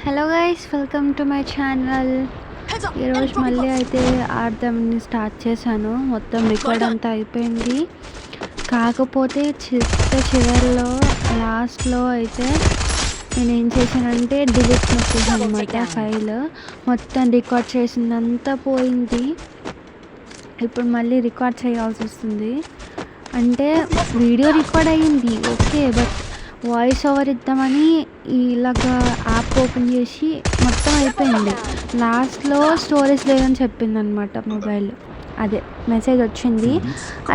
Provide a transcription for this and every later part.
Hello guys, welcome to my channel. ఈరోజు మళ్ళీ అయితే ఆడదామని స్టార్ట్ చేశాను. మొత్తం రికార్డ్ అంతా అయిపోయింది. కాకపోతే చివరిలో లాస్ట్లో అయితే నేను ఏం చేశానంటే డిలీట్ నొక్కేసాను అనమాట. ఫైల్ మొత్తం రికార్డ్ చేసిందంతా పోయింది. ఇప్పుడు మళ్ళీ రికార్డ్ చేయాల్సి వస్తుంది. అంటే వీడియో రికార్డ్ అయ్యింది ఓకే, బట్ వాయిస్ ఓవర్ ఇద్దామని ఇలాగా యాప్ ఓపెన్ చేసి మొత్తం అయిపోయింది. లాస్ట్లో స్టోరేజ్ లేదని చెప్పింది అనమాట మొబైల్. అదే మెసేజ్ వచ్చింది.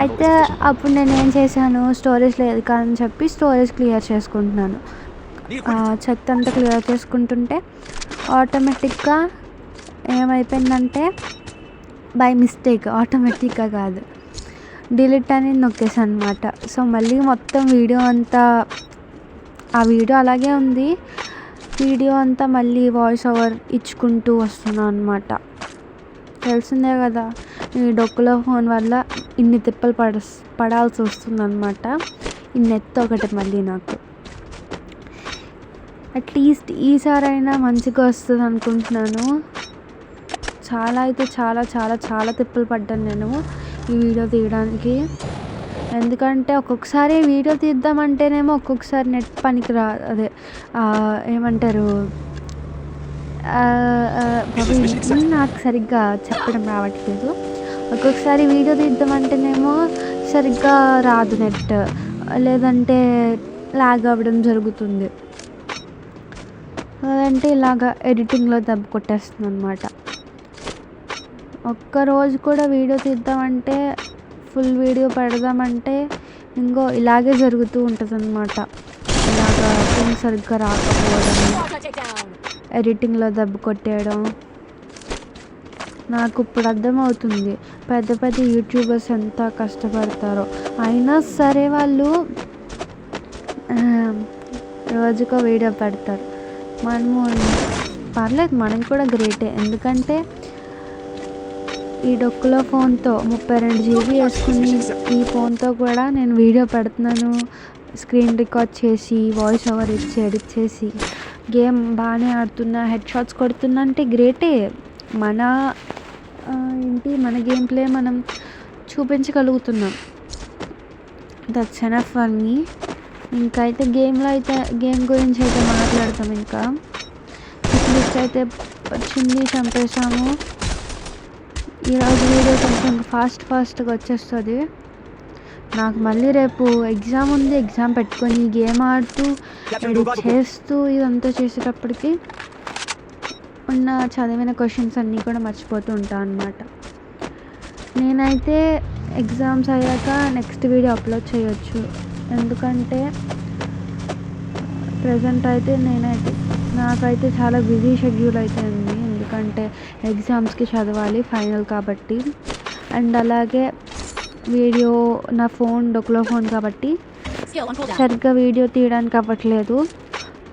అయితే అప్పుడు నేను ఏం చేశాను, స్టోరేజ్ లేదు కాదని చెప్పి స్టోరేజ్ క్లియర్ చేసుకుంటున్నాను. చెత్త అంతా క్లియర్ చేసుకుంటుంటే ఆటోమేటిక్గా ఏమైపోయిందంటే బై మిస్టేక్, ఆటోమేటిక్గా కాదు, డిలీట్ అని నొక్కేసాను అనమాట. సో మళ్ళీ మొత్తం వీడియో అంతా, ఆ వీడియో అలాగే ఉంది. వీడియో అంతా మళ్ళీ వాయిస్ ఓవర్ ఇచ్చుకుంటూ వస్తున్నాను అనమాట. తెలిసిందే కదా, ఈ డొక్కులో ఫోన్ వల్ల ఇన్ని తిప్పలు పడాల్సి వస్తుంది అనమాట. ఈ నెట్ ఒకటి మళ్ళీ నాకు అట్లీస్ట్ ఈసారైనా మంచిగా వస్తుంది అనుకుంటున్నాను. చాలా అయితే చాలా చాలా చాలా తిప్పలు పడ్డాను నేను ఈ వీడియో తీయడానికి. ఎందుకంటే ఒక్కొక్కసారి వీడియో తీద్దామంటేనేమో ఒక్కొక్కసారి నెట్ పనికి అదే ఏమంటారు, నాకు సరిగ్గా చెప్పడం రావట్లేదు. ఒక్కొక్కసారి వీడియో తీద్దామంటేనేమో సరిగ్గా రాదు నెట్, లేదంటే లాగ్ అవ్వడం జరుగుతుంది. లేదంటే ఇలాగా ఎడిటింగ్లో దెబ్బ కొట్టేస్తుంది అనమాట. ఒక్కరోజు కూడా వీడియో తీద్దామంటే, ఫుల్ వీడియో పెడదామంటే ఇంకో ఇలాగే జరుగుతూ ఉంటుంది అనమాట. ఇలాగా ఫోన్ సరిగ్గా రాకపోవడం, ఎడిటింగ్లో దెబ్బ కొట్టేయడం. నాకు ఇప్పుడు అర్థమవుతుంది పెద్ద పెద్ద యూట్యూబర్స్ ఎంత కష్టపడతారో. అయినా సరే వాళ్ళు రోజుకో వీడియో పెడతారు. మనము పర్లేదు, మనం కూడా గ్రేటే. ఎందుకంటే ఈ డొక్కులో ఫోన్తో 32 GB వేసుకుని ఈ ఫోన్తో కూడా నేను వీడియో పెడుతున్నాను. స్క్రీన్ రికార్డ్ చేసి వాయిస్ ఓవర్ ఇచ్చి ఎడిట్ చేసి గేమ్ బాగానే ఆడుతున్నా, హెడ్ షాట్స్ కొడుతున్నా అంటే గ్రేటే. మన మన గేమ్ ప్లే మనం చూపించగలుగుతున్నాం. That's enough for me. ఇంకా అయితే గేమ్ గురించి అయితే మాట్లాడతాం. ఇంకా లిస్ట్ అయితే వచ్చింది, చంపేసాము. ఈరోజు వీడియో కొంచెం ఫాస్ట్గా వచ్చేస్తుంది. నాకు మళ్ళీ రేపు ఎగ్జామ్ ఉంది. ఎగ్జామ్ పెట్టుకొని గేమ్ ఆడుతూ ఎడిట్ చేస్తూ ఇదంతా చేసేటప్పటికి ఉన్న చదివిన క్వశ్చన్స్ అన్నీ కూడా మర్చిపోతూ ఉంటాను అనమాట. నేనైతే ఎగ్జామ్స్ అయ్యాక నెక్స్ట్ వీడియో అప్లోడ్ చేయొచ్చు. ఎందుకంటే ప్రజెంట్ అయితే నాకైతే చాలా బిజీ షెడ్యూల్ అయితే ఉంది. ఎందుకంటే ఎగ్జామ్స్కి చదవాలి, ఫైనల్ కాబట్టి. అండ్ అలాగే వీడియో నా ఫోన్ డొక్లో ఫోన్ కాబట్టి సరిగ్గా వీడియో తీయడానికి అవ్వట్లేదు.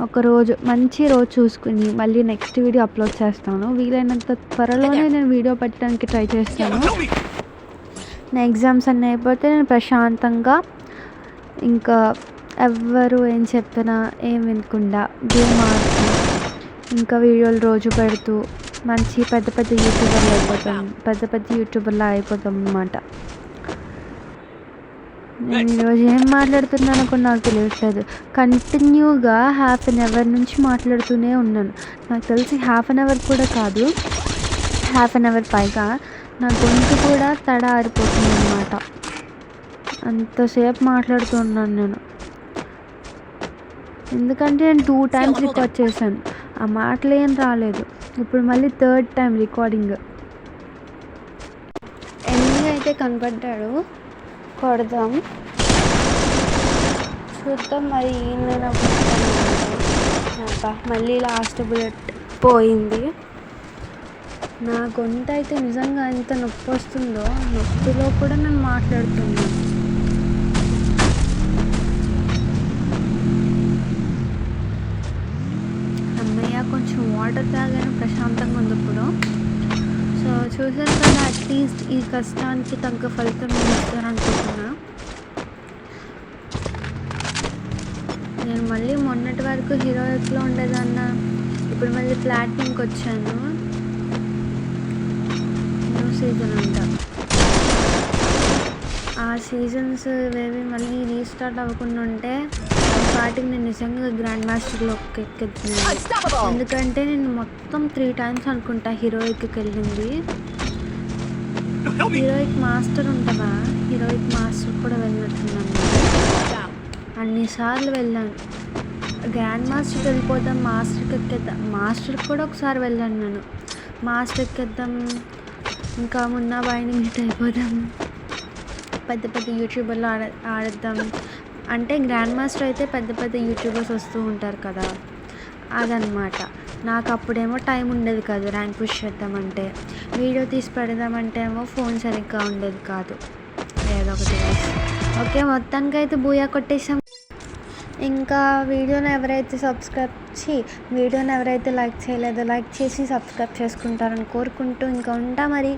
ఒకరోజు మంచి రోజు చూసుకుని మళ్ళీ నెక్స్ట్ వీడియో అప్లోడ్ చేస్తాను. వీలైనంత త్వరలోనే నేను వీడియో పెట్టడానికి ట్రై చేస్తాను. నా ఎగ్జామ్స్ అన్నీ అయిపోతే నేను ప్రశాంతంగా, ఇంకా ఎవ్వరు ఏం చెప్పినా ఏం వినకుండా గేమ్ ఆడుతూ, ఇంకా వీడియోలు రోజు పెడుతూ మంచి పెద్ద యూట్యూబర్లా అయిపోతాం అన్నమాట. నేను ఈరోజు ఏం మాట్లాడుతున్నానో కూడా నాకు తెలియట్లేదు. కంటిన్యూగా ½ an hour నుంచి మాట్లాడుతూనే ఉన్నాను. నాకు తెలిసి ½ an hour కూడా కాదు, ½ an hour పైగా. నా గొంతు కూడా తడ ఆరిపోతుంది అన్నమాట. అంతసేపు మాట్లాడుతున్నాను నేను. ఎందుకంటే నేను 2 times రికార్డ్ చేశాను, ఆ మాటలు ఏం రాలేదు. ఇప్పుడు మళ్ళీ 3rd time రికార్డింగ్. ఎనిమిది అయితే కనపడ్డాడు, కొడదాం చూద్దాం మరి. మళ్ళీ లాస్ట్ బుల్లెట్ పోయింది. నా గొంతు అయితే నిజంగా ఎంత నొప్పి వస్తుందో, నొప్పిలో కూడా నేను మాట్లాడుతున్నాను. కొంచెం వాటర్ తాగాను, ప్రశాంతంగా ఉంది ఇప్పుడు. సో చూసాను కదా, అట్లీస్ట్ ఈ కష్టానికి తగ్గ ఫలితం ఇస్తారనుకుంటున్నా. నేను మళ్ళీ మొన్నటి వరకు హీరోయిక్లో ఉండేదన్నా, ఇప్పుడు మళ్ళీ ప్లాటినంకి వచ్చాను. న్యూ సీజన్ అంట. ఆ సీజన్స్ ఇవేవి మళ్ళీ రీస్టార్ట్ అవ్వకుండా ఉంటే వాటికి నేను నిజంగా గ్రాండ్ మాస్టర్లోకి ఎక్కెత్తున్నాను. ఎందుకంటే నేను మొత్తం 3 times అనుకుంటా హీరోయిక్కి వెళ్ళింది. హీరోయిక్ మాస్టర్ ఉంటుందా? హీరోయిక్ మాస్టర్ కూడా వెళ్ళినట్టున్నాను. అన్నిసార్లు వెళ్ళాను. గ్రాండ్ మాస్టర్కి వెళ్ళిపోదాం, మాస్టర్కి ఎక్కేద్దాం. మాస్టర్కి కూడా ఒకసారి వెళ్ళాను నేను. మాస్టర్ ఎక్కేద్దాం, ఇంకా మున్నా బాయ్ని మీట్ అయిపోదాం, పెద్ద పెద్ద యూట్యూబర్లు ఆడేద్దాం అంటే గ్రాండ్ మాస్టర్ అయితే పెద్ద పెద్ద యూట్యూబర్స్ వస్తూ ఉంటారు కదా, అదనమాట. నాకు అప్పుడేమో టైం ఉండేది కాదు ర్యాంక్ పుష్ చేద్దామంటే. వీడియో తీసి పెడదామంటే ఏమో ఫోన్ సరిగ్గా ఉండేది కాదు. ఏదో ఒకటి. ఓకే, మొత్తానికైతే బూయా కొట్టేసాం. ఇంకా వీడియోని ఎవరైతే లైక్ చేయలేదో లైక్ చేసి సబ్స్క్రైబ్ చేసుకుంటారని కోరుకుంటూ ఇంకా ఉంటా మరి.